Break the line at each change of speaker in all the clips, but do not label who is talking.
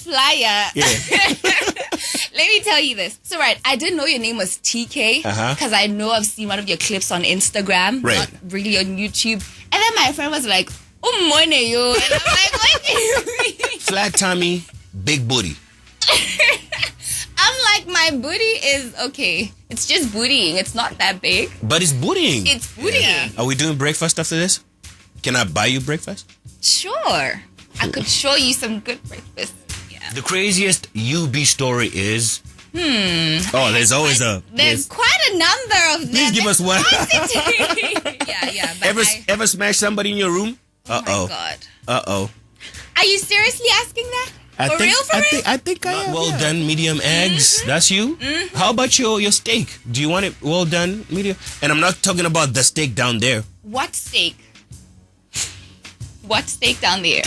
flyer.
Yeah.
Let me tell you this. So, right, I didn't know your name was TKay because I know I've seen one of your clips on Instagram, not really on YouTube. And then my friend was like, "Oh, money, yo," and I'm like, "What do you mean?"
Flat tummy, big booty.
I'm like, my booty is okay. It's just bootying. It's not that big.
But it's bootying.
It's bootying. Yeah.
Are we doing breakfast after this? Can I buy you breakfast?
Sure. I could show you some good breakfast. Yeah.
The craziest UB story is... Oh, there's always
There's quite a number of them.
Please give us one.
Yeah.
Ever smash somebody in your room?
Oh my God.
Uh-oh.
Are you seriously asking that?
I think I am. Well done, medium eggs. That's you? How about your steak? Do you want it well done, medium? And I'm not talking about the steak down there.
What steak? What steak down there?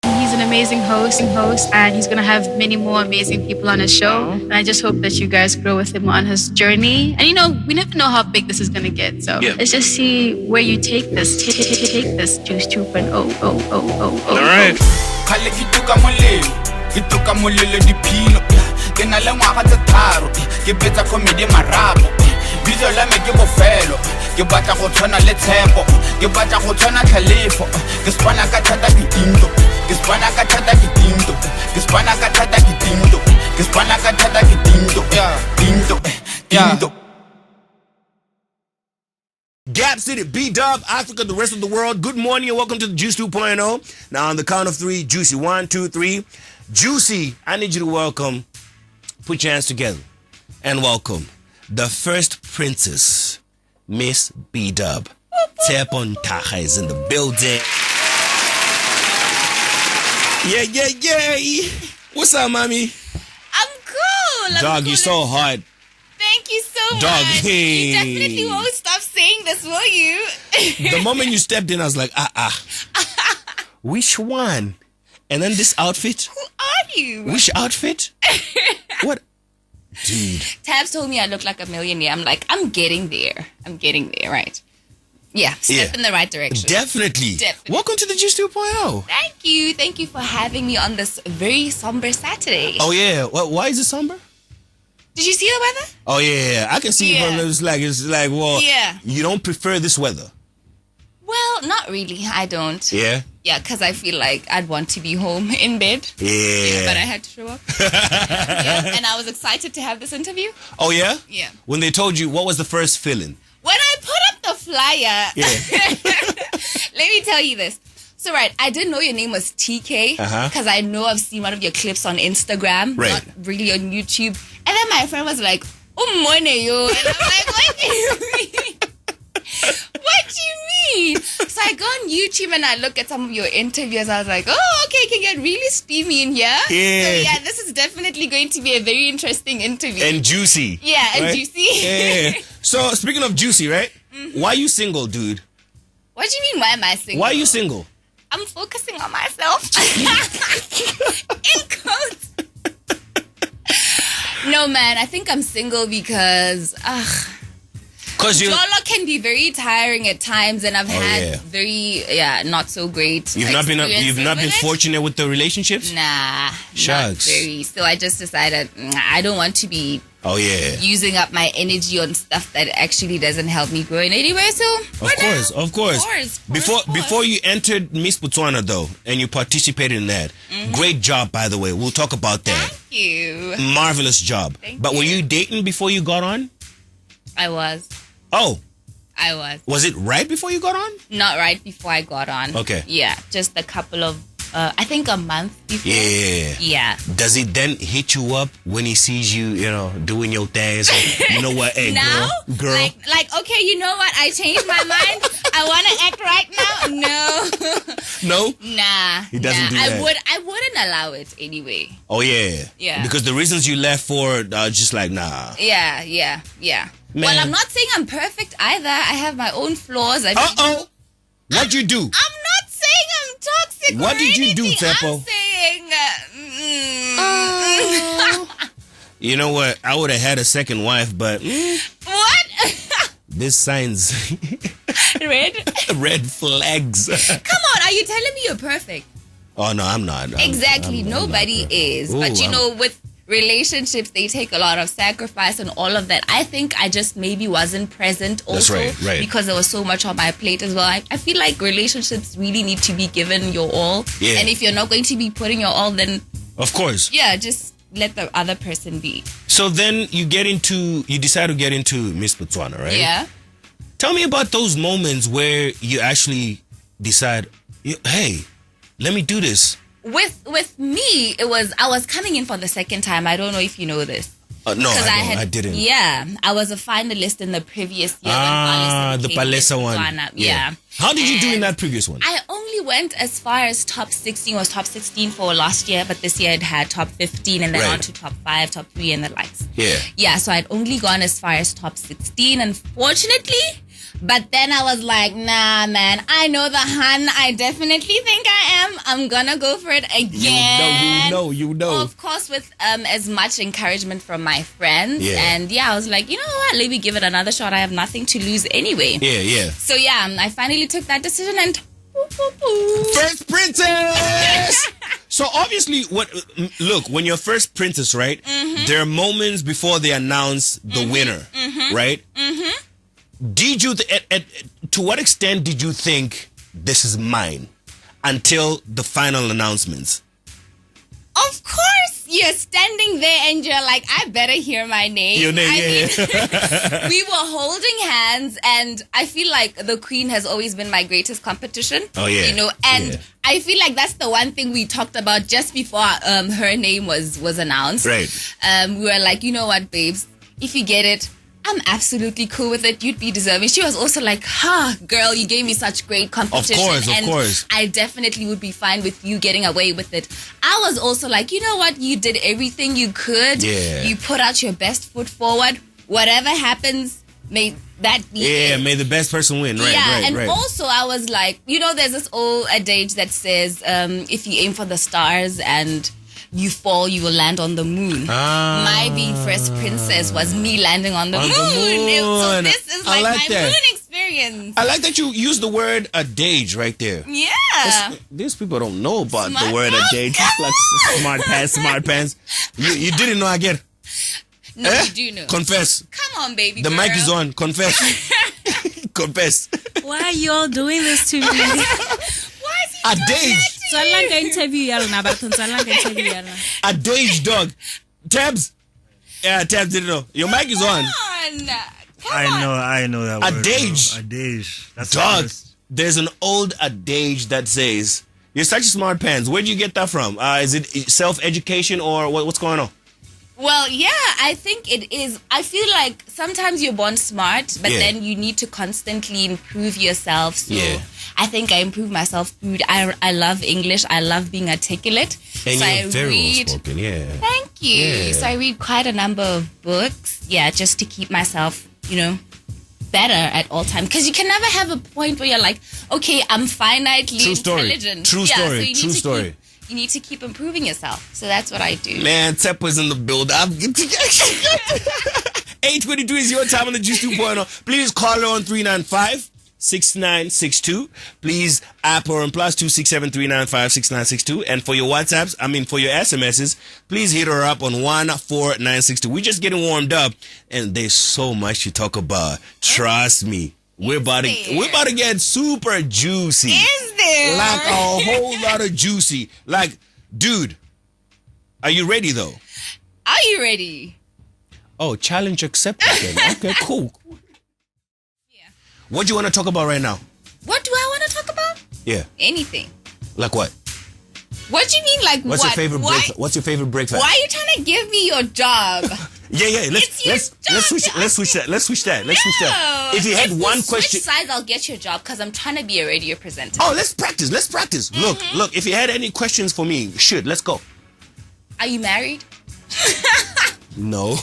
He's an amazing host, and he's going to have many more amazing people on his show. And I just hope that you guys grow with him on his journey. And we never know how big this is going to get. So let's just see where you take this. Take this Juice 2.0.
All right.
Bizo la me ke bofelo ke batla go tshwana le Tshepo ke batla go tshwana Tlhalefo ke spana ka thata ke tinto ke spana ka thata ke tinto ke spana ka thata ke tinto ke spana ka thata ke tinto tinto
Gap City, B-Dub, Africa, the rest of the world. Good morning and welcome to the Juice 2.0. Now on the count of three, Juicy. 1, 2, 3. Juicy, I need you to welcome, put your hands together, and welcome the first princess, Miss B-Dub. Tshepo Nthaga is in the building. Yeah. What's up, mommy?
I'm cool.
Dog, you're so hard.
Thank you so
Dog,
much.
hey.
You definitely won't stop saying this, will you?
The moment you stepped in, I was like, Which one? And then this outfit.
Who are you?
Which outfit? What? Dude.
Tabs told me I look like a millionaire. I'm like, I'm getting there, right? Yeah, step in the right direction.
Definitely. Welcome to the Juice 2.0.
Thank you for having me on this very somber Saturday.
Oh yeah, why is it somber?
Did you see the weather?
Oh yeah, I can see it. It's like, well, you don't prefer this weather.
Well, not really. I don't.
Yeah?
Yeah, because I feel like I'd want to be home in bed.
Yeah.
But I had to show up. And I was excited to have this interview.
Oh, yeah?
Yeah.
When they told you, what was the first feeling?
When I put up the flyer, let me tell you this. So, right, I didn't know your name was TKay because I know I've seen one of your clips on Instagram, not really on YouTube. And then my friend was like, "Oh, money, yo." And I'm like, "What do you mean? What do you mean?" So I go on YouTube and I look at some of your interviews. I was like, "Oh, okay, it can get really steamy in here."
Yeah.
So yeah, this is definitely going to be a very interesting interview.
And juicy.
Yeah, and juicy.
Yeah. So speaking of juicy, right? Why are you single, dude?
What do you mean, why am I single?
Why are you single?
I'm focusing on myself. In quotes. No, man, I think I'm single because Jolo can be very tiring at times, and I've had very not so great.
You've not been fortunate with the relationships?
Nah,
shucks.
Not very. So I just decided I don't want to be using up my energy on stuff that actually doesn't help me grow in any way. So
of course. Before you entered Miss Botswana though, and you participated in that, great job by the way. We'll talk about that.
Thank you.
Marvelous job. But were you dating before you got on?
I was.
Oh.
I was.
Was it right before you got on?
Not right before I got on.
Okay.
Yeah, just a couple of, I think a month before.
Yeah.
Yeah.
Does he then hit you up when he sees you, doing your things? You know what? Hey,
now?
girl.
Like, okay, you know what? I changed my mind. I want to act right now. No.
No?
Nah.
He doesn't do that.
I wouldn't allow it anyway.
Oh, yeah.
Yeah.
Because the reasons you left for just like, nah.
Yeah.
Man.
Well, I'm not saying I'm perfect either. I have my own flaws.
Uh-oh. What'd you do?
I'm not saying I'm toxic.
What did you do, Tshepo?
I'm saying...
You know what? I would have had a second wife, but...
What?
This signs...
Red?
Red flags.
Come on, are you telling me you're perfect?
Oh, no, I'm not.
Exactly. Nobody is. Ooh, but, you know, with relationships, they take a lot of sacrifice and all of that. I think I just maybe wasn't present also.
That's right.
Because there was so much on my plate as well. I feel like relationships really need to be given your all.
Yeah.
And if you're not going to be putting your all, then...
Of course.
Yeah, just let the other person be.
So then you decide to get into Miss Botswana, right?
Yeah.
Tell me about those moments where you actually decide, hey, let me do this.
With me, I was coming in for the second time. I don't know if you know this.
No, I didn't.
Yeah, I was a finalist in the previous year.
The Palesa one.
Yeah.
How did you do in that previous one?
I only went as far as top 16. Was top 16 for last year, but this year it had top 15 and then on to top 5, top 3 and the likes.
Yeah.
Yeah, so I'd only gone as far as top 16, unfortunately. But then I was like, nah, man, I know the hun. I definitely think I am. I'm gonna go for it again.
You know.
Of course, with as much encouragement from my friends.
Yeah.
And yeah, I was like, you know what? Let me give it another shot. I have nothing to lose anyway.
Yeah.
So yeah, I finally took that decision and...
First princess! So obviously, when you're first princess, right? Mm-hmm. There are moments before they announce the winner, right? Mm-hmm. Did you, to what extent did you think this is mine until the final announcements?
Of course, you're standing there and you're like, I better hear my name.
Your name,
we were holding hands, and I feel like the Queen has always been my greatest competition.
Oh yeah,
you know, and I feel like that's the one thing we talked about just before her name was announced.
Right.
We were like, you know what, babes, if you get it, I'm absolutely cool with it. You'd be deserving. She was also like, girl, you gave me such great competition.
Of course.
I definitely would be fine with you getting away with it. I was also like, you know what? You did everything you could.
Yeah.
You put out your best foot forward. Whatever happens, may that be it.
May the best person win. Right.
Also I was like, you know, there's this old adage that says, if you aim for the stars and you fall, you will land on the moon. My being first princess was me landing on the moon. So this is like my moon experience.
I like that you use the word adage right there.
Yeah.
These people don't know about the word adage. It's like smart pants. You didn't know again.
No, you do know.
Confess.
Come on, baby
The
girl.
mic is on. Confess. Confess.
Why are you all doing this to me?
Why is he doing that to you?
Adage, dog. Tabs. Yeah, Tabs didn't know. Your mic is on.
I know that word.
Adage.
Adage. That's
dog. There's an old adage that says, "You're such a smart pants." Where'd you get that from? Is it self-education or what's going on?
Well, yeah, I think it is. I feel like sometimes you're born smart, but then you need to constantly improve yourself. So I think I improve myself. I love English. I love being articulate.
And so you're very well spoken,
Thank you.
Yeah.
So I read quite a number of books, just to keep myself, better at all times. Because you can never have a point where you're like, okay, I'm finitely intelligent.
True story.
You need to keep improving yourself. So that's what I do.
Man, Tshepo's in the build. 8:22 is your time on the Juice 2.0. Please call her on 395-6962. Please app her on +267 395 6962. And for your WhatsApps, for your SMSs, please hit her up on 14962. We're just getting warmed up, and there's so much to talk about. Trust me. We're about to get super juicy.
Is there?
Like a whole lot of juicy. Like, dude, are you ready though?
Are you ready?
Oh, challenge accepted then. Okay, cool.
Yeah.
What do you want to talk about right now?
What do I want to talk about?
Yeah.
Anything.
Like what?
What do you mean, like
What's
what?
Your favorite What's your favorite breakfast?
Why are you trying to give me your job?
Let's switch that. If you had one question,
switch sides, I'll get your job because I'm trying to be a radio presenter.
Oh, let's practice. Mm-hmm. Look. If you had any questions for me, let's go.
Are you married?
No.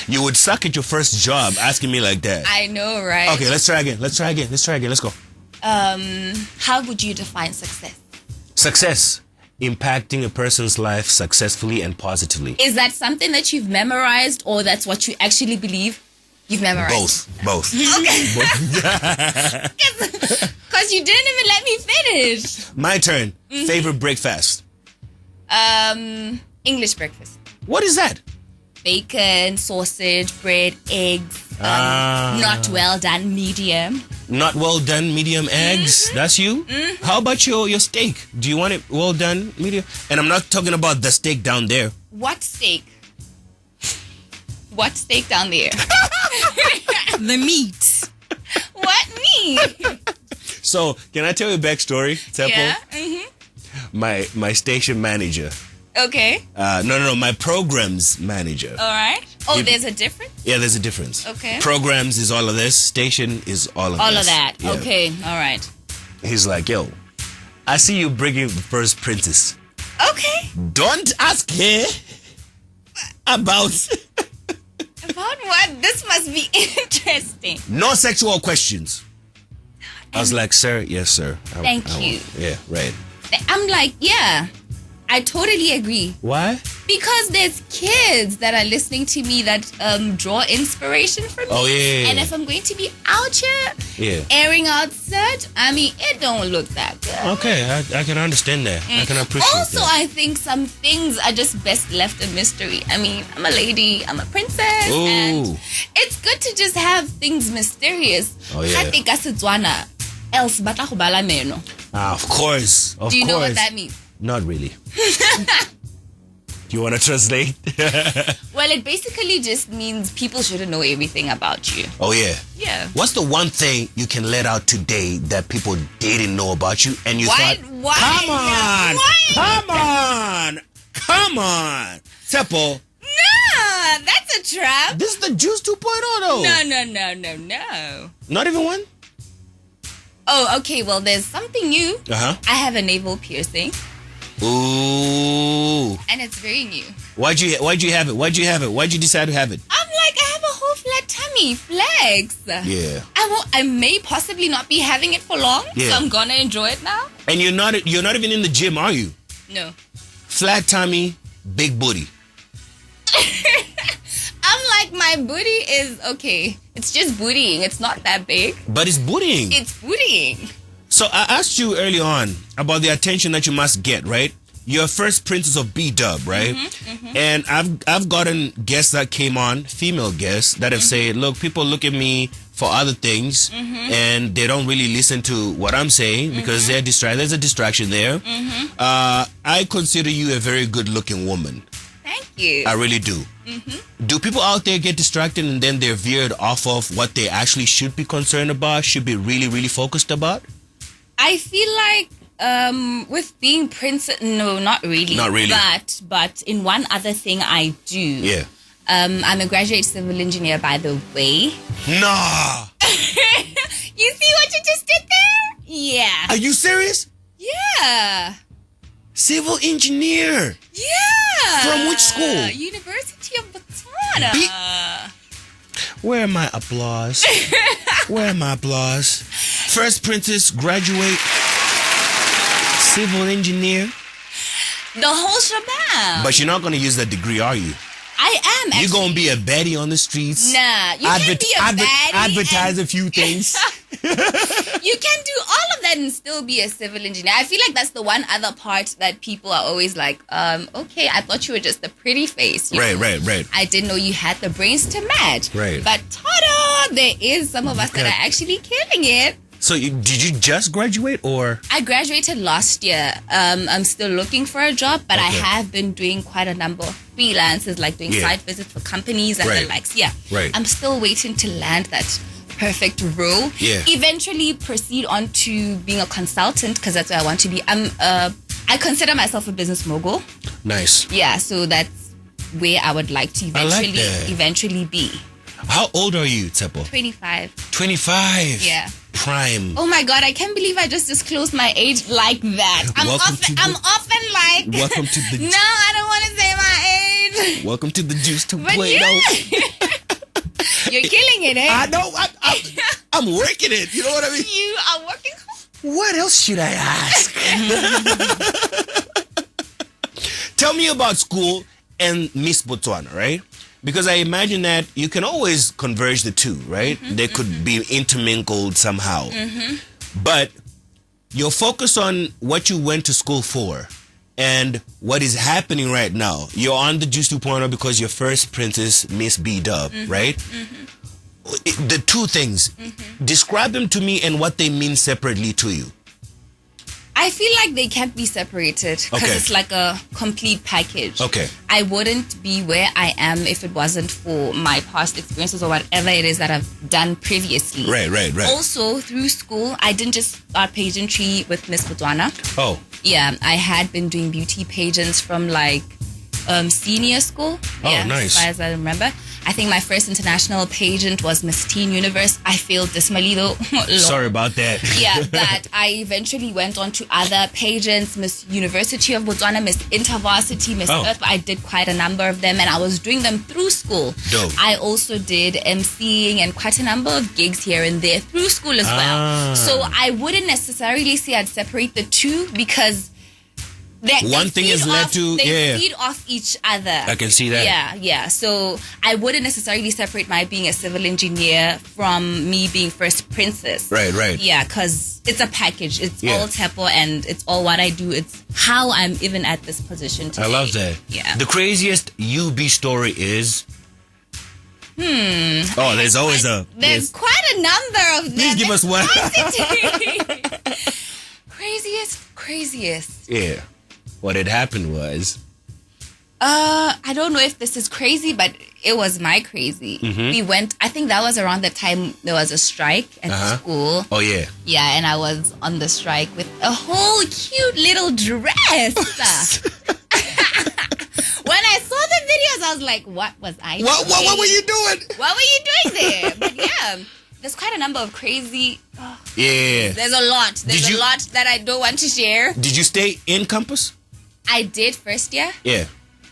You would suck at your first job asking me like that.
I know, right?
Okay, let's try again. Let's go.
How would you define success?
Success. Impacting a person's life successfully and positively.
Is that something that you've memorized, or that's what you actually believe you've memorized?
Both.
Okay. Because Because you didn't even let me finish.
My turn. Favorite breakfast?
English breakfast.
What is that?
Bacon, sausage, bread, eggs. Not well done, medium.
Not well done, medium eggs. That's you? How about your steak? Do you want it well done, medium? And I'm not talking about the steak down there.
What steak? What steak down there?
The meat.
What meat?
So, can I tell you a backstory, Tshepo?
Yeah.
My station manager.
Okay.
No, my programs manager.
All right. Oh, there's a difference?
Yeah, there's a difference.
Okay.
Programs is all of this. Station is all of
all
this.
of that.
Yeah.
Okay. All right.
He's like, yo, I see you bringing the first princess.
Okay.
Don't ask her about...
About what? This must be interesting.
No sexual questions. I was like, sir, yes, sir.
Thank you.
Yeah, right.
I'm like, yeah, I totally agree.
Why?
Because there's kids that are listening to me that draw inspiration from me.
Oh, yeah.
And if I'm going to be out here airing out such, I mean, it don't look that good.
Okay, I can understand that. I can appreciate
also,
that.
I think some things are just best left a mystery. I mean, I'm a lady, I'm a princess,
Ooh.
and it's good to just have things mysterious.
Oh, yeah.
Gape ka Setswana, else batla go bala meno.
Of course. Of course.
Do you know what that means?
Not really. Do you want to translate?
Well, it basically just means people shouldn't know everything about you.
Oh, yeah.
Yeah.
What's the one thing you can let out today that people didn't know about you and you
Why?
thought, come on, Tshepo.
Nah, that's a trap.
This is the Juice 2.0 though.
No.
Not even one?
Oh, okay. Well, there's something new.
Uh-huh.
I have a navel piercing.
Ooh.
And it's very new.
Why'd you have it? Why'd you decide to have it?
I'm like, I have a whole flat tummy. Flex.
Yeah.
I may possibly not be having it for long.
Yeah.
So I'm gonna enjoy it now.
And you're not even in the gym, are you?
No.
Flat tummy, big booty.
I'm like, my booty is okay. It's just bootying. It's not that big.
But it's bootying.
It's bootying.
So I asked you early on about the attention that you must get, right? You're first princess of B-Dub, right? And I've gotten guests that came on, female guests, that have said, look, people look at me for other things and they don't really listen to what I'm saying because they're distracted. There's a distraction there. I consider you a very good-looking woman.
Thank you.
I really do. Do people out there get distracted and then they're veered off of what they actually should be concerned about, should be really, really focused about?
I feel like with being princess, no, not really.
Not really.
But in one other thing I do.
Yeah.
I'm a graduate civil engineer, by the way.
Nah.
You see what you just did there? Yeah.
Are you serious?
Yeah.
Civil engineer.
Yeah.
From which school?
University of Botswana.
Where am my applause? Where am my applause? First princess, graduate, civil engineer.
The whole shebang.
But you're not going to use that degree, are you?
I am.
You're going to be a baddie on the streets.
Nah, you can't be a baddie.
Advertise a few things.
You can do all of that and still be a civil engineer. I feel like that's the one other part that people are always like, okay, I thought you were just a pretty face.
Right.
I didn't know you had the brains to match.
Right.
But ta-da! There is some of us that are actually killing it.
So did you just graduate or?
I graduated last year. I'm still looking for a job, but I have been doing quite a number of freelances, like doing site visits for companies and the likes. Yeah.
Right.
I'm still waiting to land that perfect role.
Yeah.
Eventually proceed on to being a consultant because that's where I want to be. I consider myself a business mogul.
Nice.
Yeah, so that's where I would like to eventually be.
How old are you, Tshepo?
25.
25.
Yeah.
Prime.
Oh my God, I can't believe I just disclosed my age like that. I'm often like,
welcome to the...
No, I don't want to say my age.
Welcome to the Juice 2.0.
You're killing it, eh?
I know. I'm working it. You know what I mean?
You are working hard.
What else should I ask? Tell me about school and Miss Botswana, right? Because I imagine that you can always converge the two, right? They could be intermingled somehow. But your focus on what you went to school for and what is happening right now. You're on the Juice 2.0 because your first princess, Miss B-Dub, right? The two things, describe them to me and what they mean separately to you.
I feel like they can't be separated because it's like a complete package.
Okay.
I wouldn't be where I am if it wasn't for my past experiences or whatever it is that I've done previously.
Right.
Also, through school, I didn't just start pageantry with Miss Botswana.
Oh.
Yeah, I had been doing beauty pageants from like senior school.
Oh, nice.
As far as I remember. I think my first international pageant was Miss Teen Universe. I failed dismally though.
Sorry about that.
Yeah, but I eventually went on to other pageants, Miss University of Botswana, Miss InterVarsity, Miss Earth. I did quite a number of them and I was doing them through school.
Dope.
I also did MCing and quite a number of gigs here and there through school as well. So I wouldn't necessarily say I'd separate the two because
one thing is led to
they feed off each other.
I can see that.
Yeah. So I wouldn't necessarily separate my being a civil engineer from me being first princess.
Right.
Yeah, because it's a package. It's all Tshepo and it's all what I do. It's how I'm even at this position today.
I love that.
Yeah.
The craziest UB story is. Oh, there's always
There's quite a number of them.
Please give us one.
Craziest.
Yeah. What had happened was.
I don't know if this is crazy, but it was my crazy. We went, I think that was around the time there was a strike at school.
Oh, yeah.
Yeah, and I was on the strike with a whole cute little dress. When I saw the videos, I was like, what was I doing?
What were you doing?
What were you doing there? But yeah, there's quite a number of crazy.
Yeah.
There's a lot. There's a lot that I don't want to share.
Did you stay in campus?
I did first year.
Yeah.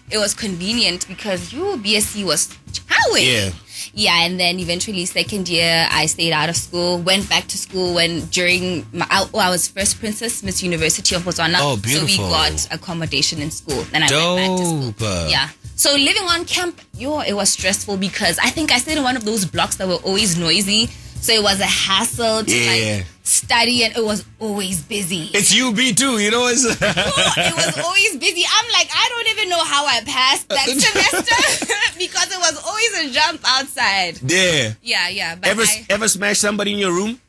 It was convenient because BSc was chowing. Yeah, and then eventually second year I stayed out of school, went back to school when during I was first princess, Miss University of Botswana.
Oh, beautiful.
So we got accommodation in school. Then I went back to school. Yeah. So living on camp, it was stressful because I think I stayed in one of those blocks that were always noisy. So it was a hassle to study and it was always busy.
It's UB too, you know.
It was always busy. I'm like, I don't even know how I passed that semester because it was always a jump outside.
Yeah.
Yeah. But
ever smash somebody in your room?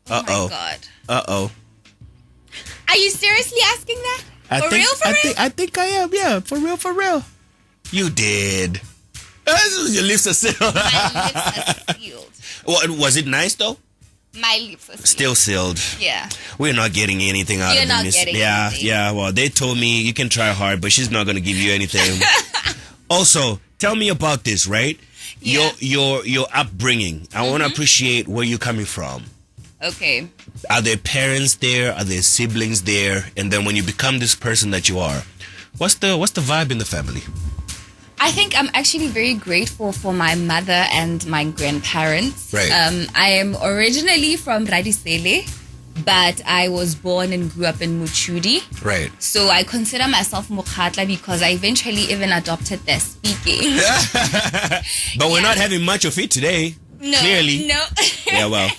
Oh my God.
Uh-oh.
Are you seriously asking that? For real?
I think I am, yeah. For real. You did. Your lips are sealed.
My lips are sealed.
Was it nice though?
My lips are sealed.
Still sealed.
Yeah.
We're not getting anything out
You're
of
not
this.
getting anything.
Yeah. Well, they told me you can try hard, but she's not going to give you anything. Also, tell me about this, right?
Yeah.
Your upbringing. I want to appreciate where you're coming from.
Okay.
Are there parents there? Are there siblings there? And then when you become this person that you are, what's the vibe in the family?
I think I'm actually very grateful for my mother and my grandparents.
Right.
I am originally from Radisele, but I was born and grew up in Muchudi.
Right.
So I consider myself Mukhatla because I eventually even adopted their speaking.
But we're not having much of it today.
No.
Clearly.
No.
Yeah, well.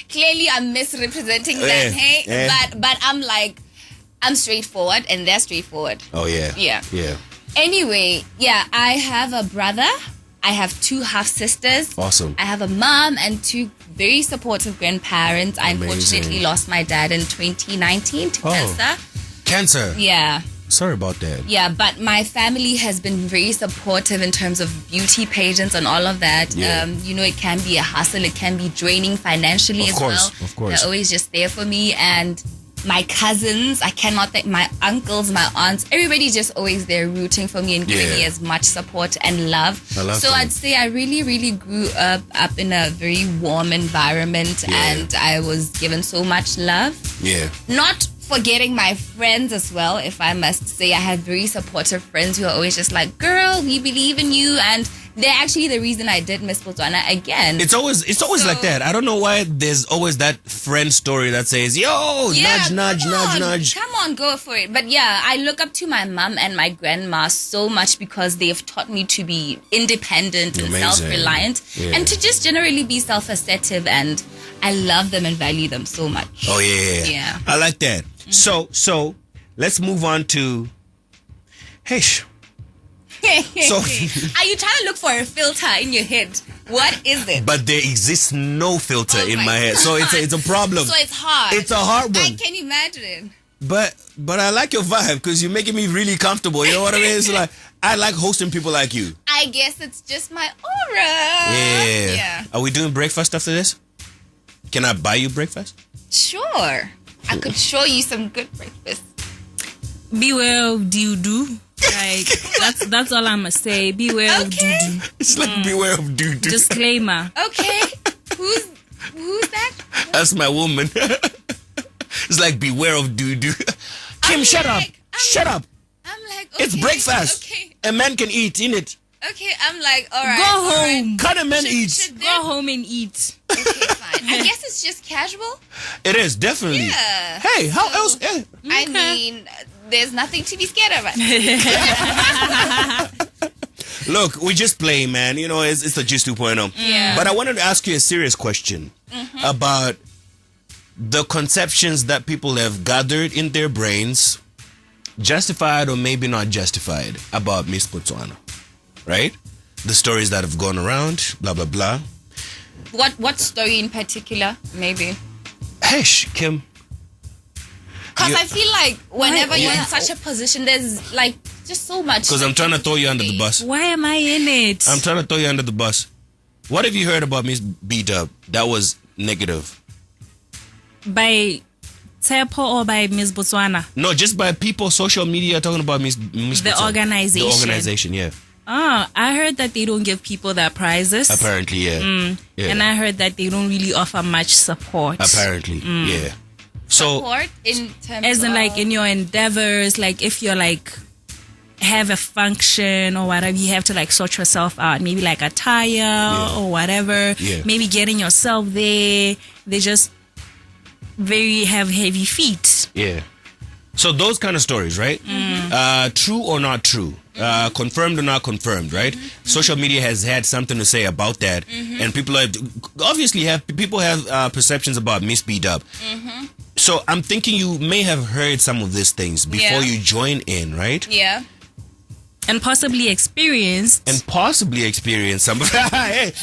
Clearly I'm misrepresenting that, hey? But I'm like, I'm straightforward and they're straightforward.
Oh, yeah.
Yeah. Anyway, I have a brother. I have 2 half-sisters.
Awesome.
I have a mom and 2 very supportive grandparents. I unfortunately lost my dad in 2019 to cancer.
Cancer?
Yeah.
Sorry about that.
Yeah, but my family has been very supportive in terms of beauty pageants and all of that.
Yeah.
It can be a hustle. It can be draining financially as well.
Of course.
They're always just there for me. And my cousins, I cannot thank my uncles, my aunts, everybody's just always there rooting for me and giving me as much support and love.
I love
so
that.
I'd say I really, really grew up in a very warm environment and I was given so much love.
Yeah.
Not forgetting my friends as well, if I must say. I have very supportive friends who are always just like, girl, we believe in you, and they're actually the reason I did Miss Botswana again.
It's always like that. I don't know why there's always that friend story that says, yo, nudge.
Come on, go for it. But I look up to my mom and my grandma so much because they've taught me to be independent and self-reliant and to just generally be self-assertive. And I love them and value them so much.
Oh, yeah. I like that. So let's move on to... Hey, so,
are you trying to look for a filter in your head? What is it?
But there exists no filter in my head, so it's a problem.
So it's hard.
It's a hard one.
I can imagine.
But I like your vibe because you're making me really comfortable. You know what I mean? It's like I like hosting people like you.
I guess it's just my aura.
Yeah. Are we doing breakfast after this? Can I buy you breakfast?
Sure. I could show you some good breakfast.
Beware of doo-doo. Like, that's all I'm going to say. Beware of doo-doo.
It's like beware of doo-doo.
Disclaimer.
Okay. Who's that?
That's my woman. It's like beware of doo-doo. Kim, shut up.
I'm like, okay.
It's breakfast.
Okay.
A man can eat, innit?
Okay, I'm like, all right.
Go home.
Right.
Can a man eat?
Go home and eat.
Okay, fine. I guess it's just casual.
It is, definitely.
Yeah.
Hey, how else? Yeah.
I mean, there's nothing to be scared of.
Look, we just play, man. You know, it's the Juice 2.0.
Yeah.
But I wanted to ask you a serious question about the conceptions that people have gathered in their brains, justified or maybe not justified, about Miss Botswana. Right? The stories that have gone around, blah, blah, blah.
What story in particular, maybe?
Hey, Kim.
Because I feel like whenever you're in such a position, there's like just so much.
Because I'm trying to throw you under the bus.
Why am I in it?
I'm trying to throw you under the bus. What have you heard about Miss B-Dub that was negative?
By Tshepo or by Miss Botswana?
No, just by people, social media talking about Miss
The
Botswana.
organization.
The organization, yeah.
Oh, I heard that they don't give people their prizes.
Apparently, yeah. Yeah.
And I heard that they don't really offer much support.
Apparently, yeah. So,
Support in terms
as in
of...
like in your endeavors, like if you're like have a function or whatever, you have to like sort yourself out, maybe like attire or whatever, maybe getting yourself there. They just have heavy feet.
Yeah. So those kind of stories, right? True or not true? Confirmed or not confirmed, right? Social media has had something to say about that, and people have perceptions about Miss B-Dub. So I'm thinking you may have heard some of these things before you join in, right?
Yeah.
And possibly experienced.
And possibly experience some. Hey!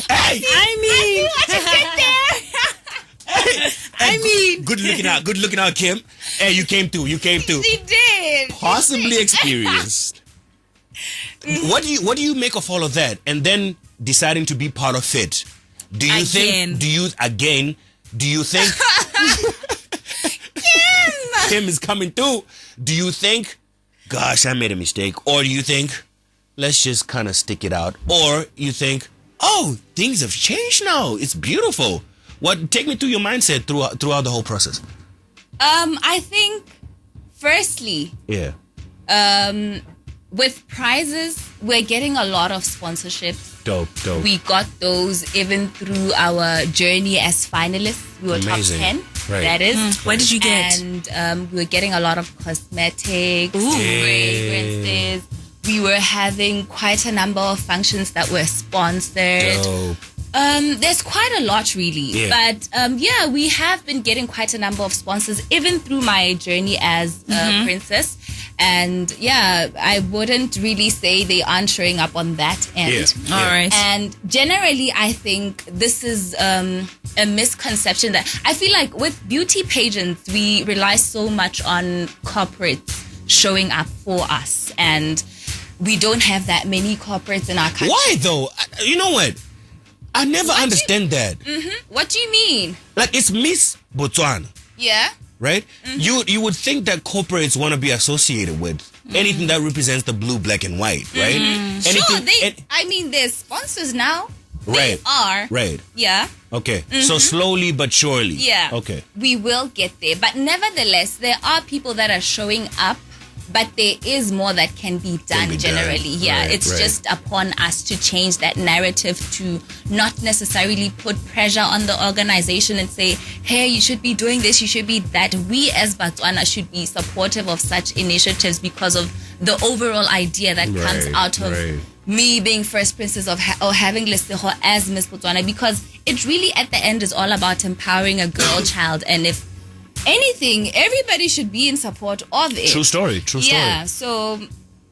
I mean,
good looking out, Kim. Hey, you came through.
She did.
Possibly experienced. What do you make of all of that? And then deciding to be part of it. Do you think Kim is coming through? Do you think, gosh, I made a mistake? Or do you think, let's just kind of stick it out? Or you think, oh, things have changed now. It's beautiful. Take me through your mindset throughout the whole process.
I think, firstly, with prizes, we're getting a lot of sponsorships.
Dope.
We got those even through our journey as finalists. We were
Amazing.
top 10.
Right.
That is.
What did you get?
And we were getting a lot of cosmetics, fragrances. We were having quite a number of functions that were sponsored.
Dope.
There's quite a lot, really. But we have been getting quite a number of sponsors, even through my journey as a princess. And I wouldn't really say they aren't showing up on that end.
All right.
And generally, I think this is a misconception that I feel like with beauty pageants, we rely so much on corporates showing up for us. And we don't have that many corporates in our country.
Why though? You know what? I never understand that.
What do you mean?
Like, it's Miss Botswana.
Yeah.
Right? You would think that corporates want to be associated with anything that represents the blue, black, and white, right?
Sure, they're sponsors now.
Right.
They are.
Right.
Yeah.
Okay. So slowly but surely.
Yeah.
Okay.
We will get there. But nevertheless, there are people that are showing up, but there is more that can be done generally. Yeah. It's just upon us to change that narrative, to not necessarily put pressure on the organization and say, hey, you should be doing this, you should be that. We as Botswana should be supportive of such initiatives because of the overall idea that comes out of me being first princess or having Lesego as Miss Botswana, because it really at the end is all about empowering a girl child, and if anything, everybody should be in support of it.
True story.
Yeah, so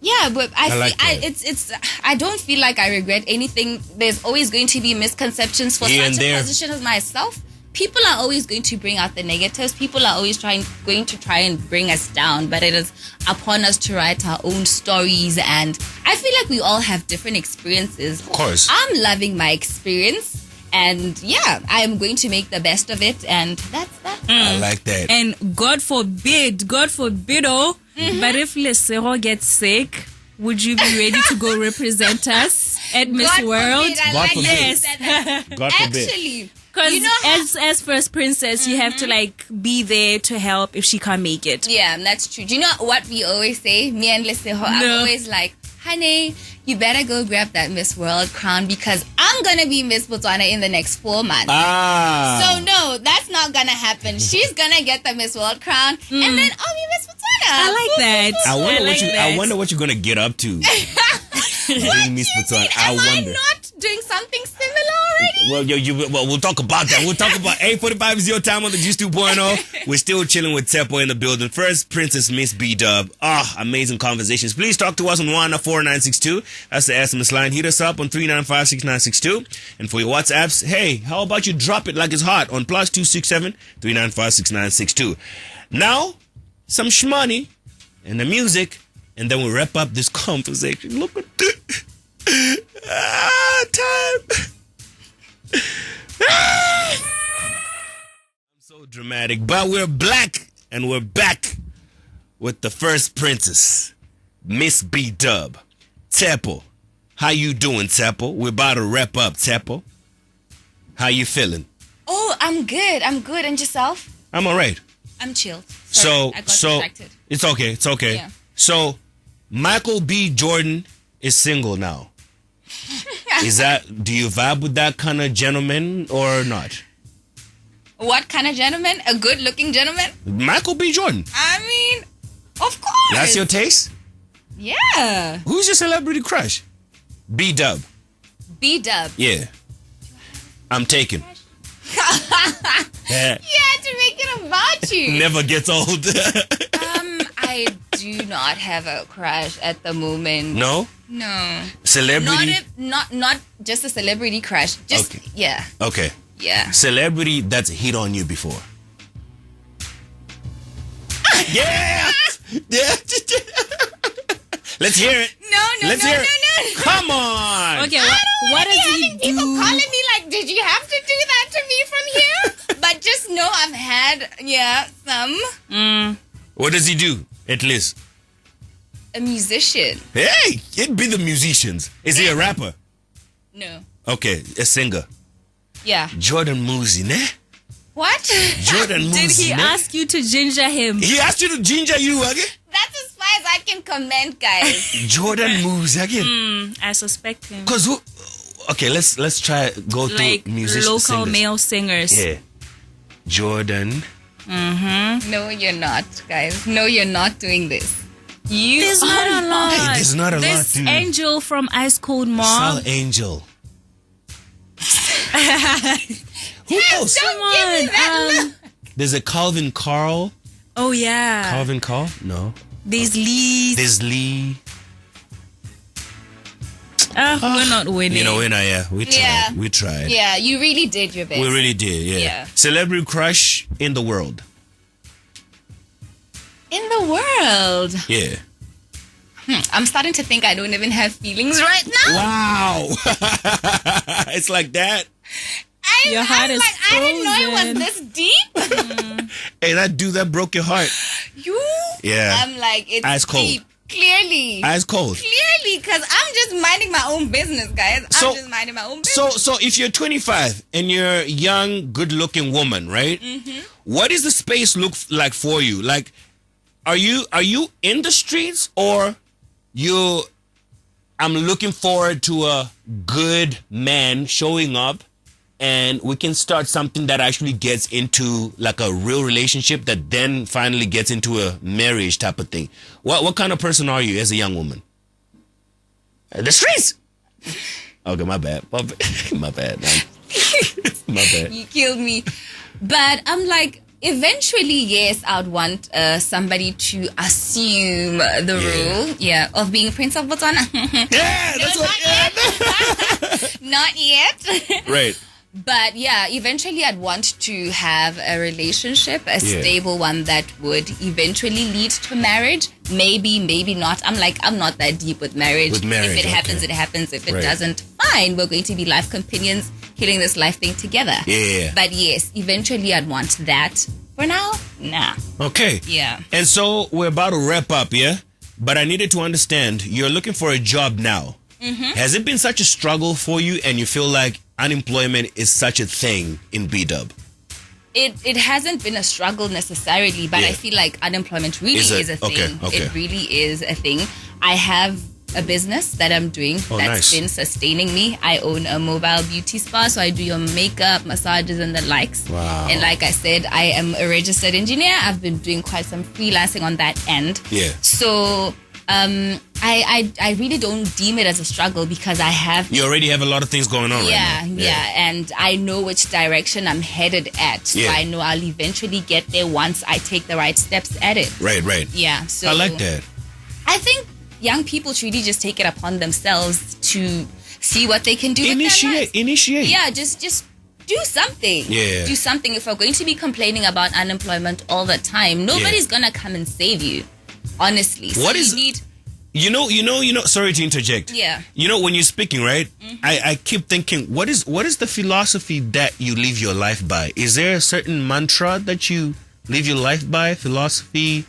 yeah, but I don't feel like I regret anything. There's always going to be misconceptions for such a position as myself. People are always going to bring out the negatives. People are always going to try and bring us down. But it is upon us to write our own stories. And I feel like we all have different experiences.
Of course.
I'm loving my experience. And yeah, I am going to make the best of it. And that's that.
I like that.
And God forbid, but if Lesego gets sick, would you be ready to go represent us at Miss World?
God forbid.
Yes.
God forbid.
Actually,
because as first princess, you have to like be there to help if she can't make it.
Yeah, that's true. Do you know what we always say? Me and Lesego, I'm always like, honey, you better go grab that Miss World crown because I'm going to be Miss Botswana in the next 4 months. So no, that's not going to happen. She's going to get the Miss World crown and then I'll be Miss Botswana.
I like that.
I wonder what you're going to get up to. Being Miss Botswana.
Am I not doing something similar already?
Well, we'll talk about that. We'll talk about 8:45 is your time on the Juice 2.0. We're still chilling with Tshepo in the building. First, Princess Miss B-Dub. Amazing conversations. Please talk to us on 14962. That's the SMS line. Hit us up on 3956962. And for your WhatsApps, hey, how about you drop it like it's hot on +267 3956962. Now, some shmoney and the music, and then we'll wrap up this conversation. Look at this. Time. I'm so dramatic, but we're black, and we're back with the first princess, Miss B-Dub. Tshepo, how you doing, Tshepo? We're about to wrap up, Tshepo. How you feeling?
Oh, I'm good. And yourself?
I'm all right.
I'm chilled. Sorry, I got distracted.
It's okay.
Yeah.
So, Michael B. Jordan is single now. Do you vibe with that kind of gentleman or not?
What kind of gentleman? A good-looking gentleman?
Michael B. Jordan.
I mean, of course.
That's your taste?
Yeah.
Who's your celebrity crush? B-Dub.
B-Dub.
Yeah. I'm taken.
Yeah, to make it about you.
Never gets old.
I do not have a crush at the moment.
No?
No.
Celebrity?
Not just a celebrity crush. Just,
okay.
Yeah.
Okay.
Yeah.
Celebrity that's hit on you before. Yeah! Yeah! Let's hear it.
No.
Come on!
Okay, what does he do?
People calling me like, did you have to do that to me from here? But just know I've had, some.
What does he do, at least?
A musician.
Hey, it'd be the musicians. Is he a rapper?
No.
Okay, a singer.
Yeah.
Jordan Muzi, ne?
What?
Jordan Muzi.
Did he ask you to ginger him?
He asked you to ginger you again?
That's as far as I can comment, guys.
Jordan Muzi again.
I suspect him.
Cause okay, let's try go
like
through musicians.
Local
singers.
male singers.
Yeah. Jordan.
No, you're not, guys. No, you're not doing this.
There's not a lot.
Hey, there's not a lot,
This
dude.
Angel from Ice Cold Mom.
Sal Angel. Who else?
Come on.
There's a Calvin Carl.
Oh yeah.
Calvin Carl? No.
There's Lee.
There's Lee.
We're not winning.
You know, we tried.
Yeah.
We tried.
Yeah, you really did your best.
We really did, yeah. Celebrity crush in the world.
In the world.
Yeah.
I'm starting to think I don't even have feelings right now.
Wow. It's like that.
Your heart is
I didn't know it
frozen.
was this deep.
Hey, that dude that broke your heart.
You?
Yeah.
I'm like, it's
Ice cold.
deep. Clearly.
Ice cold.
Clearly, because I'm just minding my own business, guys. I'm just minding my own business.
So if you're 25 and you're a young, good-looking woman, right? What does the space look like for you? Like, are you in the streets or I'm looking forward to a good man showing up and we can start something that actually gets into like a real relationship that then finally gets into a marriage type of thing. What kind of person are you as a young woman? The streets. Okay, my bad. My bad. My bad.
You killed me. But I'm like, eventually, yes, I would want somebody to assume the role, of being Prince of Botswana.
Yeah, that's what.
Not yet.
Right.
But yeah, eventually I'd want to have a relationship, a stable one that would eventually lead to marriage. Maybe, maybe not. I'm not that deep with marriage. If it happens, it happens. If it doesn't, fine. We're going to be life companions, killing this life thing together.
Yeah.
But yes, eventually I'd want that. For now, nah.
Okay.
Yeah.
And so we're about to wrap up, yeah? But I needed to understand, you're looking for a job now. Mm-hmm. Has it been such a struggle for you and you feel like unemployment is such a thing in B-Dub?
It hasn't been a struggle necessarily, but I feel like unemployment really is a thing.
Okay.
It really is a thing. I have a business that I'm doing that's been sustaining me. I own a mobile beauty spa, so I do your makeup, massages, and the likes.
Wow.
And like I said, I am a registered engineer. I've been doing quite some freelancing on that end.
Yeah.
So I really don't deem it as a struggle because I have...
You already have a lot of things going on right now.
Yeah. And I know which direction I'm headed at. So I know I'll eventually get there once I take the right steps at it.
Right.
Yeah. So
I like that.
I think young people should really just take it upon themselves to see what they can do.
Initiate.
Yeah, just do something.
Yeah.
Do something. If we're going to be complaining about unemployment all the time, nobody's gonna come and save you. Honestly. So
what is... You know, sorry to interject.
Yeah.
You know, when you're speaking, right? Mm-hmm. I keep thinking, what is the philosophy that you live your life by? Is there a certain mantra that you live your life by? Philosophy?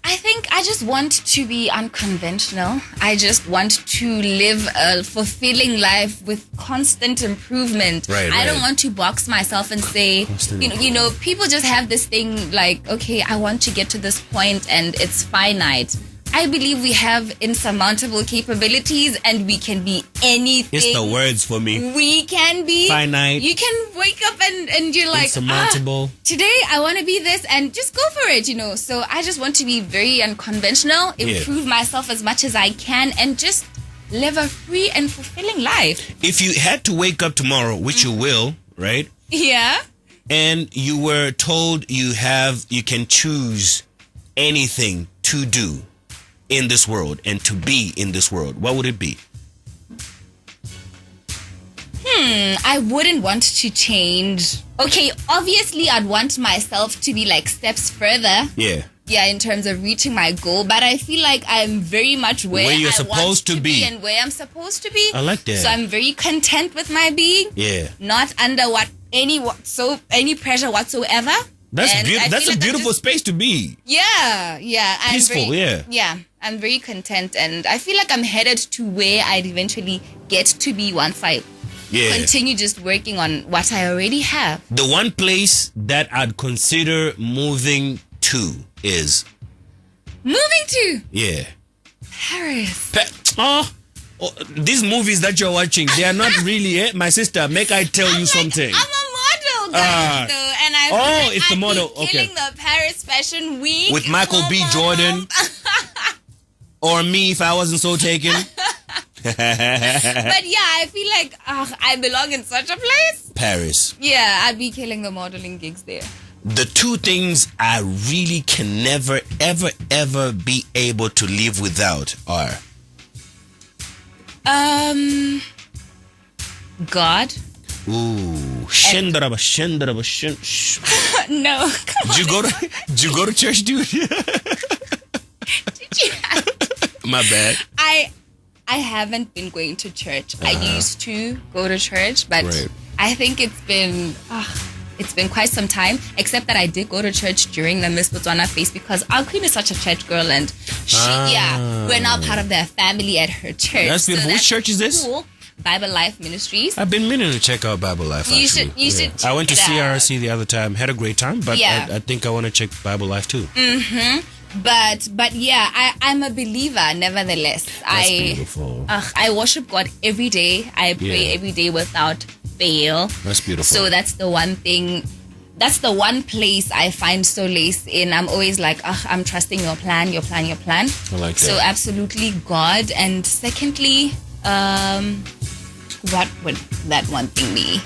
I think I just want to be unconventional. I just want to live a fulfilling life with constant improvement. I don't want to box myself and say, you know, people just have this thing like, okay, I want to get to this point and it's finite. I believe we have insurmountable capabilities and we can be anything.
It's the words for me.
We can be
finite.
You can wake up and you're like,
insurmountable.
Today I want to be this, and just go for it, you know. So I just want to be very unconventional, improve myself as much as I can, and just live a free and fulfilling life.
If you had to wake up tomorrow, which you will, right?
Yeah.
And you were told you can choose anything to do in this world and to be in this world, what would it be?
I wouldn't want to change. Okay, obviously I'd want myself to be like steps further. Yeah, in terms of reaching my goal, but I feel like I'm very much where
you're
I
supposed
want
to be
and where I'm supposed to be.
I like that.
So I'm very content with my being.
Yeah.
Not under any pressure whatsoever.
That's a beautiful space to be.
Yeah. I'm
peaceful,
Yeah, I'm very content, and I feel like I'm headed to where I'd eventually get to be once I continue just working on what I already have.
The one place that I'd consider moving to is...
Moving to?
Yeah.
Paris.
These movies that you're watching, they are not really... My sister, make I tell you something.
I'm a model, guys, though, and I
it's the model.
Killing the Paris Fashion Week
with Michael B. Jordan, or me if I wasn't so taken.
But yeah, I feel like I belong in such a place.
Paris.
Yeah, I'd be killing the modeling gigs there.
The two things I really can never, ever, ever be able to live without are
God.
Ooh,
No.
Did you go to church, dude?
Did you?
My bad.
I haven't been going to church. I used to go to church, but I think it's been quite some time. Except that I did go to church during the Miss Botswana phase because our queen is such a church girl, and we're now part of their family at her church.
That's beautiful. Which church is this?
Cool. Bible Life Ministries.
I've been meaning to check out Bible Life.
You should.
I went to CRC the other time. Had a great time, but I think I want to check Bible Life too.
But yeah, I'm a believer. Nevertheless,
That's beautiful.
I worship God every day. I pray every day without fail.
That's beautiful.
So that's the one thing. That's the one place I find solace in. I'm always like, I'm trusting your plan. I like that. So absolutely God. And secondly, What would that one thing be?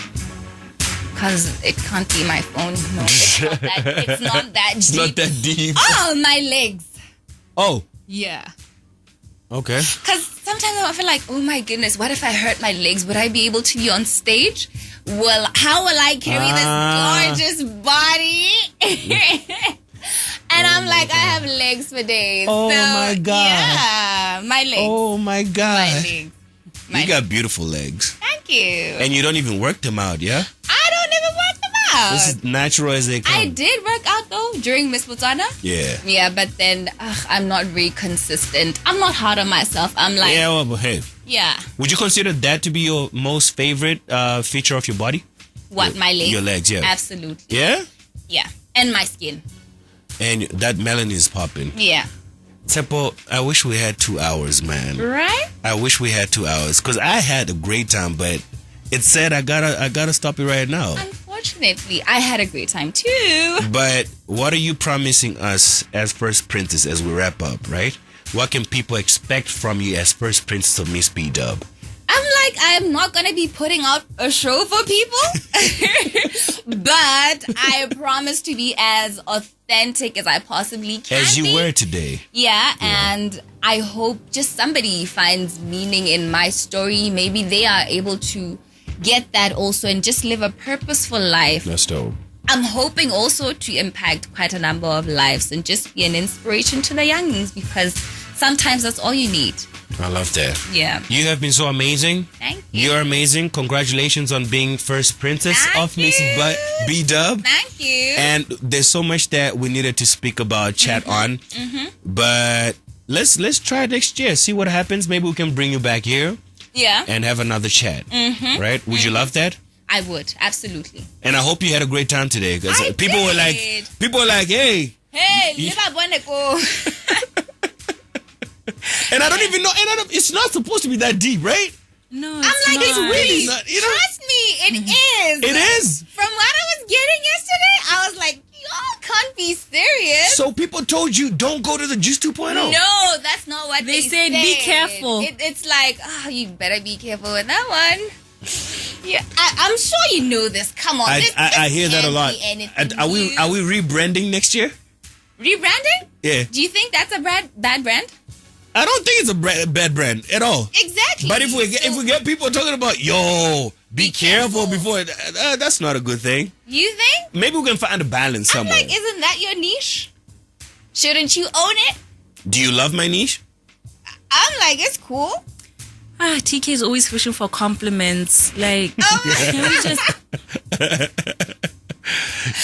Because it can't be my phone. No, it's not that deep.
It's not that deep.
Oh, my legs.
Oh.
Yeah.
Okay.
Because sometimes I feel like, oh my goodness, what if I hurt my legs? Would I be able to be on stage? Well, how will I carry this gorgeous body? And I'm like, I have legs for days.
Oh my God.
Yeah, my legs.
Oh my God.
My legs.
You got beautiful legs.
Thank you.
And you don't even work them out, yeah?
I don't even work them out.
This is natural as they come.
I did work out though during Miss Botswana.
Yeah.
Yeah, but then I'm not very consistent. I'm not hard on myself. I'm like...
Yeah, well, hey.
Yeah.
Would you consider that to be your most favorite feature of your body?
What, my legs?
Your legs, yeah.
Absolutely.
Yeah?
Yeah. And my skin.
And that melanin is popping.
Yeah.
Tshepo, I wish we had 2 hours, man.
Right?
I wish we had 2 hours because I had a great time, but it said I gotta stop it right now.
Unfortunately, I had a great time too.
But what are you promising us as First Princess as we wrap up, right? What can people expect from you as First Princess of Miss B-Dub?
I'm not going to be putting out a show for people, but I promise to be as authentic as I possibly can.
As you were today.
Yeah, and I hope just somebody finds meaning in my story. Maybe they are able to get that also and just live a purposeful life.
That's dope.
I'm hoping also to impact quite a number of lives and just be an inspiration to the youngins because sometimes that's all you need.
I love that.
Yeah.
You have been so amazing.
Thank you.
You're amazing. Congratulations on being First Princess of Miss B-Dub.
Thank you.
And there's so much that we needed to speak about, chat on. But let's try next year. See what happens. Maybe we can bring you back here.
Yeah.
And have another chat. Right? Would you love that?
I would, absolutely.
And I hope you had a great time today because people were like, hey, and I don't even know. And it's not supposed to be that deep, right?
No,
I'm like,
not.
it's really
not.
Trust me, it is.
It is.
From what I was getting yesterday, I was like, y'all can't be serious.
So people told you don't go to the Juice 2.0.
No, that's not what they
said. Be careful.
It's like, you better be careful with that one. Yeah, I'm sure you know this. Come on,
I hear that a lot. Are we rebranding next year?
Rebranding?
Yeah.
Do you think that's a bad brand?
I don't think it's a bad brand at all.
Exactly.
But if we get people talking about be careful before that's not a good thing.
You think?
Maybe we can find a balance somewhere.
I'm like, isn't that your niche? Shouldn't you own it?
Do you love my niche?
I'm like, it's cool.
TK is always fishing for compliments. Like, can we just...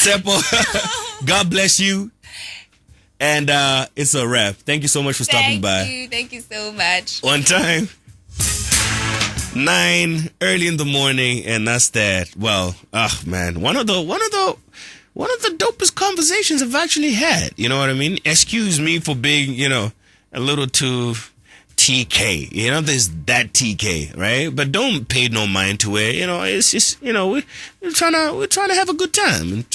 Tshepo, God bless you. And it's a wrap. Thank you so much for stopping by.
Thank you so much.
On time. 9 early in the morning, and that's that. Well, man, one of the dopest conversations I've actually had. You know what I mean? Excuse me for being, a little too TKay. There's that TKay, right? But don't pay no mind to it. It's just, we're trying to have a good time.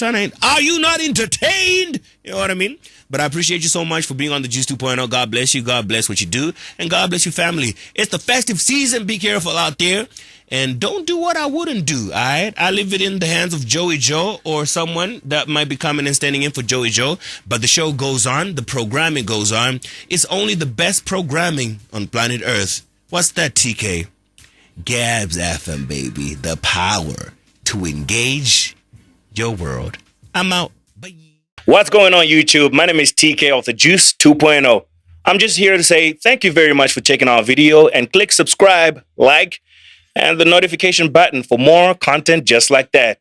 Are you not entertained? You know what I mean? But I appreciate you so much for being on the Juice 2.0. God bless you. God bless what you do. And God bless your family. It's the festive season. Be careful out there. And don't do what I wouldn't do, all right? I leave it in the hands of Joey Joe or someone that might be coming and standing in for Joey Joe. But the show goes on. The programming goes on. It's only the best programming on planet Earth. What's that, TKay? GabzFM, baby. The power to engage your world. I'm out. Bye. What's going on, YouTube? My name is TKay of the Juice 2.0. I'm just here to say thank you very much for checking our video and click subscribe, like, and the notification button for more content just like that.